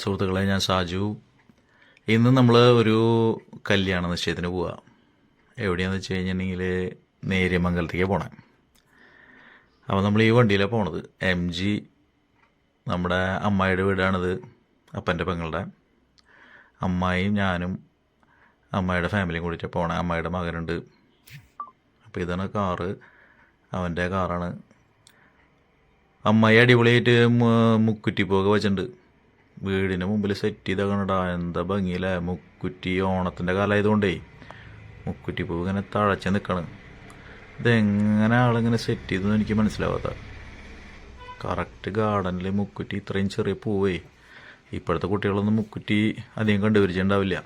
സുഹൃത്തുക്കളെ, ഞാൻ സാജു. ഇന്ന് നമ്മൾ ഒരു കല്യാണ നിശ്ചയത്തിന് പോവുക. എവിടെയാണെന്ന് വെച്ച് കഴിഞ്ഞിട്ടുണ്ടെങ്കിൽ നേര്യമംഗലത്തേക്ക് പോണേ. അപ്പോൾ നമ്മൾ ഈ വണ്ടിയിലാണ് പോണത്. MG, നമ്മുടെ അമ്മായിയുടെ വീടാണിത്, അപ്പൻ്റെ പെങ്ങളുടെ. അമ്മായിയും ഞാനും അമ്മായിയുടെ ഫാമിലിയും കൂടിയിട്ട് പോണേ. അമ്മായിയുടെ മകനുണ്ട്. അപ്പോൾ ഇതാണ് കാറ്, അവൻ്റെ കാറാണ്. അമ്മായി അടിപൊളിയായിട്ട് മുക്കുറ്റിപ്പൊക്കെ വെച്ചിട്ടുണ്ട്. വീടിന് മുമ്പിൽ സെറ്റ് ചെയ്താകണടാ, എന്താ ഭംഗിയില്ലേ. മുക്കുറ്റി ഓണത്തിൻ്റെ കാലമായതുകൊണ്ടേ മുക്കുറ്റിപ്പൂ ഇങ്ങനെ തഴച്ച് നിൽക്കണം. ഇതെങ്ങനെ ആളിങ്ങനെ സെറ്റ് ചെയ്തെന്ന് എനിക്ക് മനസ്സിലാവാത്ത. കറക്റ്റ് ഗാർഡനിൽ മുക്കുറ്റി ഇത്രയും ചെറിയ പൂവേ. ഇപ്പോഴത്തെ കുട്ടികളൊന്നും മുക്കുറ്റി അധികം കണ്ടുപിടിച്ചിട്ടുണ്ടാവില്ല,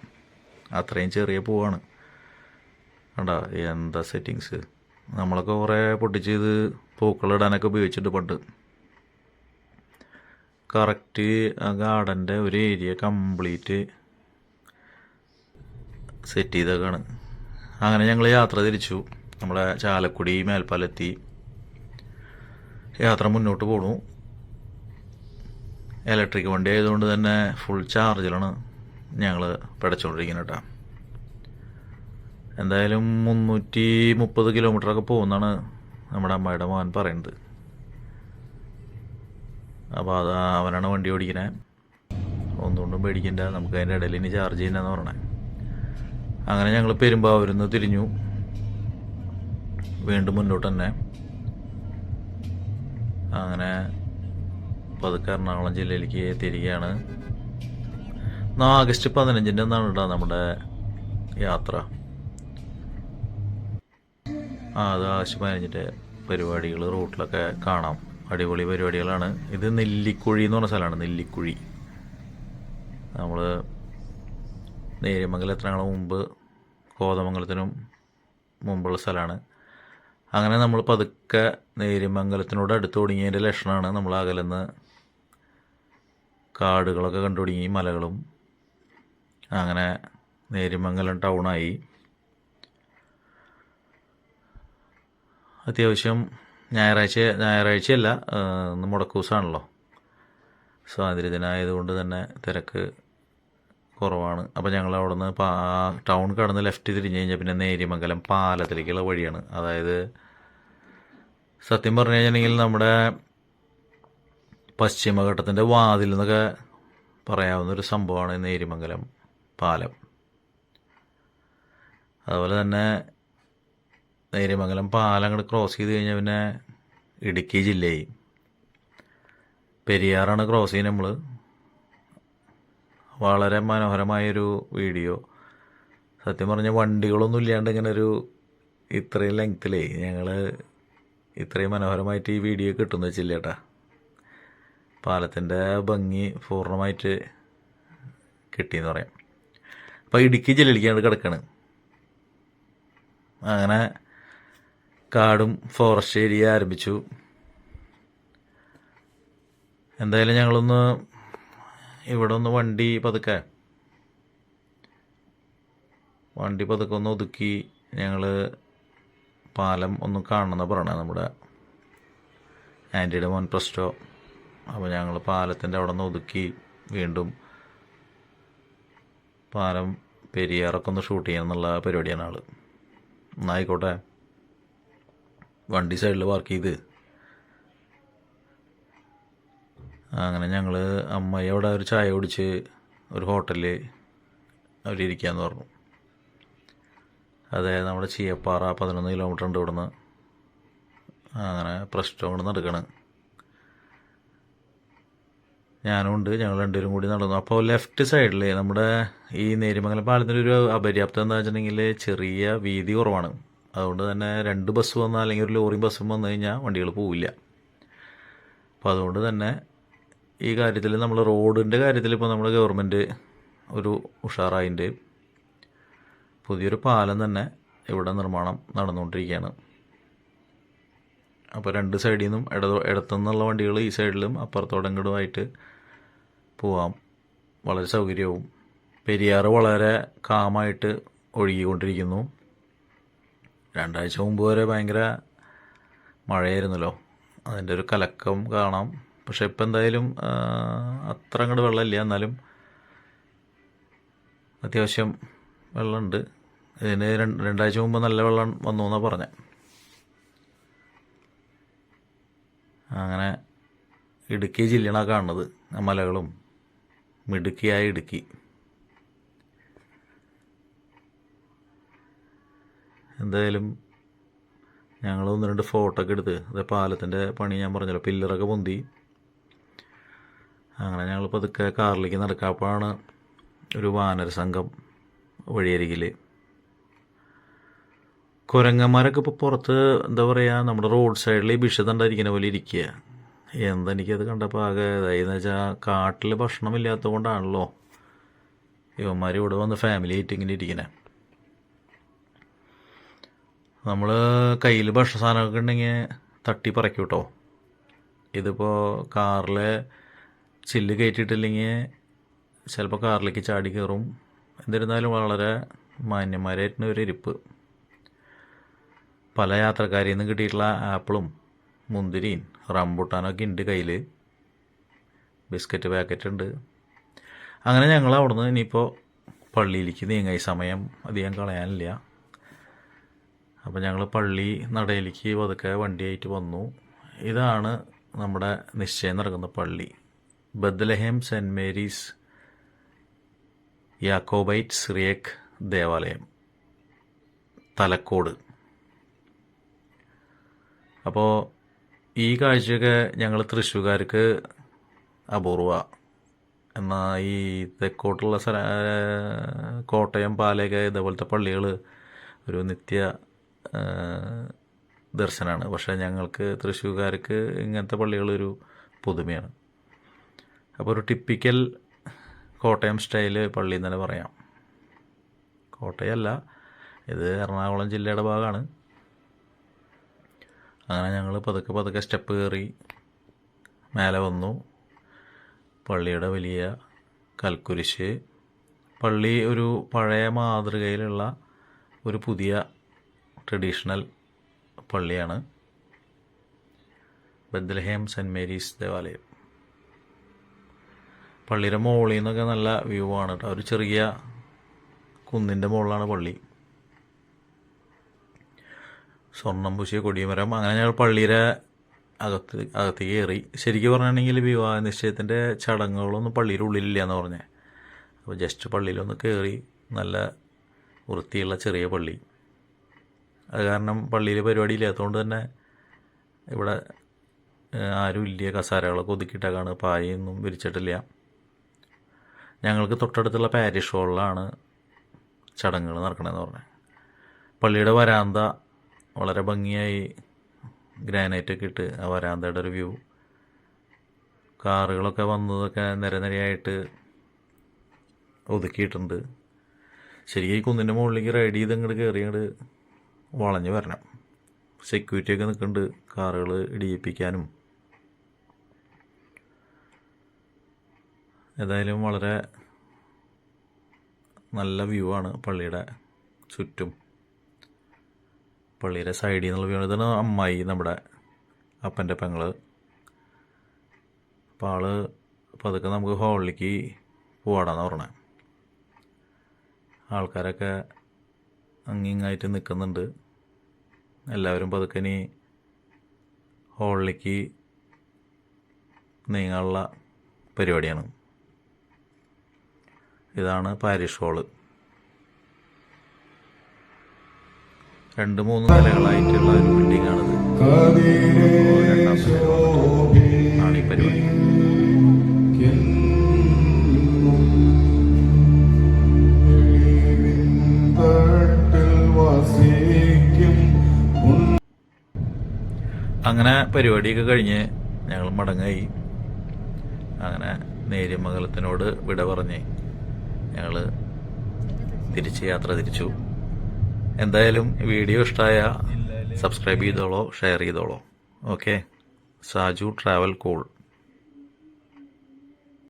അത്രയും ചെറിയ പൂവാണ്. കണ്ടാ എന്താ സെറ്റിങ്സ്. നമ്മളൊക്കെ കുറേ പൊട്ടിച്ച് ഇത് പൂക്കളിടാനൊക്കെ ഉപയോഗിച്ചിട്ട് പണ്ട്. കറക്റ്റ് ആ ഗാർഡൻ്റെ ഒരു ഏരിയ കംപ്ലീറ്റ് സെറ്റ് ചെയ്തേക്കാണ്. അങ്ങനെ ഞങ്ങൾ യാത്ര തിരിച്ചു. നമ്മളെ ചാലക്കുടി മേൽപ്പാലെത്തി. യാത്ര മുന്നോട്ട് പോണു. ഇലക്ട്രിക് വണ്ടി ആയതുകൊണ്ട് തന്നെ ഫുൾ ചാർജിലാണ് ഞങ്ങൾ പിടച്ചുകൊണ്ടിരിക്കുന്നത് കേട്ടോ. എന്തായാലും 330 കിലോമീറ്ററൊക്കെ പോകുന്നതാണ് നമ്മുടെ അമ്മയുടെ മോൻ പറയുന്നത്. അപ്പോൾ അത് അവനാണ് വണ്ടി ഓടിക്കുന്നത്. ഒന്നുകൊണ്ടും പേടിക്കണ്ട, നമുക്ക് അതിൻ്റെ ഇടയിൽ ഇനി ചാർജ് ചെയ്യുന്നതെന്ന് പറഞ്ഞേ. അങ്ങനെ ഞങ്ങൾ പെരുമ്പാവൂരിൽ നിന്ന് തിരിഞ്ഞു, വീണ്ടും മുന്നോട്ട് തന്നെ. അങ്ങനെ പതുക്കെ എറണാകുളം ജില്ലയിലേക്ക് തിരികെയാണ്. ആഗസ്റ്റ് 15 എന്നാണ് കേട്ടോ നമ്മുടെ യാത്ര. അത് ആഗസ്റ്റ് 15 പരിപാടികൾ റൂട്ടിലൊക്കെ കാണാം. അടിപൊളി പരിപാടികളാണ്. ഇത് നെല്ലിക്കുഴി എന്ന് പറഞ്ഞ സ്ഥലമാണ്. നെല്ലിക്കുഴി നമ്മൾ നേര്യമംഗലം എത്ര മുമ്പ് കോതമംഗലത്തിനും മുമ്പുള്ള സ്ഥലമാണ്. അങ്ങനെ നമ്മൾ പതുക്കെ നേര്യമംഗലത്തിനോട് അടുത്ത് തുടങ്ങിയതിൻ്റെ ലക്ഷണമാണ് നമ്മൾ അകലെന്ന് കാടുകളൊക്കെ കണ്ടു തുടങ്ങി, മലകളും. അങ്ങനെ നേര്യമംഗലം ടൗണായി. അത്യാവശ്യം ഞായറാഴ്ചയല്ല, ഇന്ന് മുടക്ക് ദിവസമാണല്ലോ, സ്വാതന്ത്ര്യദിനമായതുകൊണ്ട് തന്നെ തിരക്ക് കുറവാണ്. അപ്പോൾ ഞങ്ങൾ അവിടെ നിന്ന് ടൗൺ കടന്ന് ലെഫ്റ്റ് തിരിഞ്ഞ് കഴിഞ്ഞാൽ പിന്നെ നേര്യമംഗലം പാലത്തിലേക്കുള്ള വഴിയാണ്. അതായത് സത്യം പറഞ്ഞു കഴിഞ്ഞിട്ടുണ്ടെങ്കിൽ നമ്മുടെ പശ്ചിമഘട്ടത്തിൻ്റെ വാതിൽ എന്നൊക്കെ പറയാവുന്നൊരു സംഭവമാണ് നേര്യമംഗലം പാലം. അതുപോലെ തന്നെ നേര്യമംഗലം പാലം അങ്ങോട്ട് ക്രോസ് ചെയ്ത് കഴിഞ്ഞാൽ പിന്നെ ഇടുക്കി ജില്ലയായി. പെരിയാറാണ് ക്രോസ് ചെയ്യുന്നത് നമ്മൾ. വളരെ മനോഹരമായൊരു വീഡിയോ. സത്യം പറഞ്ഞാൽ വണ്ടികളൊന്നും ഇല്ലാണ്ട് ഇങ്ങനെ ഒരു ഇത്രയും ലെങ്ത്തിലേ ഞങ്ങൾ ഇത്രയും മനോഹരമായിട്ട് ഈ വീഡിയോ കിട്ടുമെന്ന് വെച്ചില്ല കേട്ടാ. പാലത്തിൻ്റെ ഭംഗി പൂർണ്ണമായിട്ട് കിട്ടിയെന്ന് പറയാം. അപ്പോൾ ഇടുക്കി ജില്ലയിലേക്കാണ് കിടക്കണ്. അങ്ങനെ കാടും ഫോറസ്റ്റ് ഏരിയ ആരംഭിച്ചു. എന്തായാലും ഞങ്ങളൊന്ന് ഇവിടെ ഒന്ന് വണ്ടി പതുക്കെ ഒന്ന് ഒതുക്കി ഞങ്ങൾ പാലം ഒന്ന് കാണണമെന്ന് പറയണേ നമ്മുടെ ആൻറ്റിയുടെ മോൻ പ്രസ്റ്റോ. അപ്പോൾ ഞങ്ങൾ പാലത്തിൻ്റെ അവിടെ നിന്ന് ഒതുക്കി വീണ്ടും പാലം പെരിയാറൊക്കെ ഒന്ന് ഷൂട്ട് ചെയ്യണം എന്നുള്ള പരിപാടിയാണ് ആൾ. എന്നായിക്കോട്ടെ, വണ്ടി സൈഡിൽ പാർക്ക് ചെയ്ത്. അങ്ങനെ ഞങ്ങൾ അമ്മായി അവിടെ ഒരു ചായ കുടിച്ച് ഒരു ഹോട്ടലിൽ അവരിയ്ക്കാന്ന് പറഞ്ഞു. അതെ, നമ്മുടെ ചീയപ്പാറ 11 കിലോമീറ്റർ ഉണ്ട് ഇവിടുന്ന്. അങ്ങനെ പ്രശ്നം കൊണ്ട് നടക്കണം. ഞാനും ഉണ്ട്, ഞങ്ങൾ രണ്ടുപേരും കൂടി നടന്നു. അപ്പോൾ ലെഫ്റ്റ് സൈഡിൽ നമ്മുടെ ഈ നേര്യമംഗലം പാലത്തിൻ്റെ ഒരു അപര്യാപ്തം എന്താ വെച്ചിട്ടുണ്ടെങ്കിൽ ചെറിയ വീതി കുറവാണ്. അതുകൊണ്ട് തന്നെ 2 ബസ് വന്നാൽ അല്ലെങ്കിൽ ഒരു ലോറിയും ബസ്സും വന്നു കഴിഞ്ഞാൽ വണ്ടികൾ പോവില്ല. അപ്പോൾ അതുകൊണ്ട് തന്നെ ഈ കാര്യത്തിൽ നമ്മൾ റോഡിൻ്റെ കാര്യത്തിൽ ഇപ്പോൾ നമ്മുടെ ഗവൺമെൻറ് ഒരു ഉഷാറായിൻ്റെ പുതിയൊരു പാലം തന്നെ ഇവിടെ നിർമ്മാണം നടന്നുകൊണ്ടിരിക്കുകയാണ്. അപ്പോൾ 2 സൈഡിൽ നിന്നും ഇടത്തുനിന്നുള്ള വണ്ടികൾ ഈ സൈഡിലും അപ്പുറത്തോടെങ്കിടുമായിട്ട് പോവാം. വളരെ സൗകര്യവും. പെരിയാറ് വളരെ കാമായിട്ട് ഒഴുകിക്കൊണ്ടിരിക്കുന്നു. 2 ആഴ്ച മുമ്പ് വരെ ഭയങ്കര മഴയായിരുന്നല്ലോ, അതിൻ്റെ ഒരു കലക്കം കാണാം. പക്ഷെ ഇപ്പം എന്തായാലും അത്ര അങ്ങോട്ട് വെള്ളമില്ല. എന്നാലും അത്യാവശ്യം വെള്ളമുണ്ട്. ഇതിന് രണ്ടാഴ്ച മുമ്പ് നല്ല വെള്ളം വന്നു എന്നാണ് പറഞ്ഞത്. അങ്ങനെ ഇടുക്കി ജില്ലയാണ് കാണുന്നത്, മലകളും മിടുക്കിയായ ഇടുക്കി. എന്തായാലും ഞങ്ങൾ 1-2 ഫോട്ടോ ഒക്കെ എടുത്ത്, അത് പാലത്തിൻ്റെ പണി ഞാൻ പറഞ്ഞല്ലോ, പില്ലറൊക്കെ പൊന്തി. അങ്ങനെ ഞങ്ങൾ പതുക്കെ കാറിലേക്ക് നടക്കുക. അപ്പോഴാണ് ഒരു വാനര സംഘം വഴിയരികിൽ. കുരങ്ങന്മാരൊക്കെ ഇപ്പോൾ പുറത്ത് എന്താ പറയുക, നമ്മുടെ റോഡ് സൈഡിൽ ഈ ഭിക്ഷത്തണ്ടായിരിക്കുന്ന പോലെ ഇരിക്കുക. എനിക്കത് കണ്ടപ്പോൾ ആകെ ഇതായെന്ന് വെച്ചാൽ കാട്ടിൽ ഭക്ഷണമില്ലാത്തത് കൊണ്ടാണല്ലോ ഇവന്മാർ ഇവിടെ വന്ന് ഫാമിലി ആയിട്ട് ഇങ്ങനെ ഇരിക്കുന്നത്. നമ്മൾ കയ്യിൽ ഭക്ഷണ സാധനമൊക്കെ ഉണ്ടെങ്കിൽ തട്ടി പറിക്കും കേട്ടോ. ഇതിപ്പോൾ കാറിലെ ചില്ല് കയറ്റിയിട്ടില്ലെങ്കിൽ ചിലപ്പോൾ കാറിലേക്ക് ചാടി കയറും. എന്നിരുന്നാലും വളരെ മാന്യന്മാരായിട്ടുള്ള ഒരു ഇരിപ്പ്. പല യാത്രക്കാരിൽ നിന്ന് കിട്ടിയിട്ടുള്ള ആപ്പിളും മുന്തിരിയും റംബൂട്ടാനൊക്കെ ഉണ്ട് കയ്യിൽ. ബിസ്ക്കറ്റ് പാക്കറ്റ് ഉണ്ട്. അങ്ങനെ ഞങ്ങൾ അവിടുന്ന് ഇനിയിപ്പോൾ പള്ളിയിലേക്ക് നീങ്ങായി. സമയം അധികം കളയാനില്ല. അപ്പോൾ ഞങ്ങൾ പള്ളി നടയിലേക്ക് പതുക്കെ വണ്ടിയായിട്ട് വന്നു. ഇതാണ് നമ്മുടെ നിശ്ചയം നടക്കുന്ന പള്ളി, Bethlehem saint Mary's Jacobite Syriac ദേവാലയം, തലക്കോട്. അപ്പോൾ ഈ കാഴ്ചയൊക്കെ ഞങ്ങൾ തൃശ്ശൂർക്കാർക്ക് അപൂർവ. എന്നാൽ ഈ തെക്കോട്ടുള്ള കോട്ടയം, പാലയൊക്കെ ഇതേപോലത്തെ പള്ളികൾ ഒരു നിത്യ ദർശനമാണ്. പക്ഷേ ഞങ്ങൾക്ക് തൃശ്ശൂർക്കാർക്ക് ഇങ്ങനത്തെ പള്ളികളൊരു പുതുമയാണ്. അപ്പോൾ ഒരു ടിപ്പിക്കൽ കോട്ടയം സ്റ്റൈല് പള്ളി എന്ന് തന്നെ പറയാം. കോട്ടയമല്ല, ഇത് എറണാകുളം ജില്ലയുടെ ഭാഗമാണ്. അങ്ങനെ ഞങ്ങൾ പതുക്കെ സ്റ്റെപ്പ് കയറി മേലെ വന്നു. പള്ളിയുടെ വലിയ കൽക്കുരിശ്. പള്ളി ഒരു പഴയ മാതൃകയിലുള്ള ഒരു പുതിയ ട്രഡീഷണൽ പള്ളിയാണ്, ബത്ലഹേം സെൻറ്റ് മേരീസ് ദേവാലയം. പള്ളിയുടെ മുകളിൽ നിന്നൊക്കെ നല്ല വ്യൂ ആണ് കേട്ടോ. ഒരു ചെറിയ കുന്നിൻ്റെ മുകളിലാണ് പള്ളി. സ്വർണ്ണം പൂശിയ കൊടിമരം. അങ്ങനെ ഞങ്ങൾ പള്ളിയുടെ അകത്തേക്ക് കയറി. ശരിക്കും പറഞ്ഞിട്ടുണ്ടെങ്കിൽ വിവാഹ നിശ്ചയത്തിൻ്റെ ചടങ്ങുകളൊന്നും പള്ളിയുടെ ഉള്ളിലില്ല എന്ന് പറഞ്ഞത്. അപ്പോൾ ജസ്റ്റ് പള്ളിയിലൊന്ന് കയറി. നല്ല വൃത്തിയുള്ള ചെറിയ പള്ളി. അത് കാരണം പള്ളിയിൽ പരിപാടി ഇല്ലാത്തതുകൊണ്ട് തന്നെ ഇവിടെ ആരും ഇല്ല. കസാരകളൊക്കെ ഒതുക്കിയിട്ടാണ്, പായൊന്നും വിരിച്ചിട്ടില്ല. ഞങ്ങൾക്ക് തൊട്ടടുത്തുള്ള പാരിഷ് ഹാളിലാണ് ചടങ്ങുകൾ നടക്കണമെന്ന് പറഞ്ഞത്. പള്ളിയുടെ വരാന്ത വളരെ ഭംഗിയായി ഗ്രാനൈറ്റൊക്കെ ഇട്ട്, ആ വരാന്തയുടെ ഒരു വ്യൂ. കാറുകളൊക്കെ വന്നതൊക്കെ നിരനിരയായിട്ട് ഒതുക്കിയിട്ടുണ്ട്. ശരിക്കും ഈ കുന്നിൻ്റെ മുകളിലേക്ക് റൈഡ് ചെയ്ത് ഇങ്ങോട്ട് കയറി വളഞ്ഞ് വരണം. സെക്യൂരിറ്റിയൊക്കെ നിൽക്കുന്നുണ്ട് കാറുകൾ ഇടിയിപ്പിക്കാനും. ഏതായാലും വളരെ നല്ല വ്യൂ ആണ് പള്ളിയുടെ ചുറ്റും. പള്ളിയുടെ സൈഡിൽ നിന്നുള്ള വ്യൂ. ഇതാണ് അമ്മായി, നമ്മുടെ അപ്പൻ്റെ പെങ്ങള്. അപ്പോൾ ആള് പതുക്കെ നമുക്ക് ഹാളിലേക്ക് പോവാടാന്ന് പറഞ്ഞത്. ആൾക്കാരൊക്കെ അങ്ങിങ്ങായിട്ട് നിൽക്കുന്നുണ്ട്. എല്ലാവരും പതുക്കെ ഇനി ഹാളിലേക്ക് നീങ്ങാനുള്ള പരിപാടിയാണ്. ഇതാണ് പാരിഷ് ഹാള്. 2-3 നിലകളായിട്ടുള്ള ഒരു ബിൽഡിങ്ങാണിത്. ആണ് ഈ പരിപാടി. അങ്ങനെ പരിപാടിയൊക്കെ കഴിഞ്ഞ് ഞങ്ങൾ മടങ്ങായി. അങ്ങനെ നേര്യമംഗലത്തിനോട് വിട പറഞ്ഞ് ഞങ്ങൾ യാത്ര തിരിച്ചു. എന്തായാലും വീഡിയോ ഇഷ്ടമായ സബ്സ്ക്രൈബ് ചെയ്തോളോ, ഷെയർ ചെയ്തോളോ. ഓക്കെ. Saju travel cool.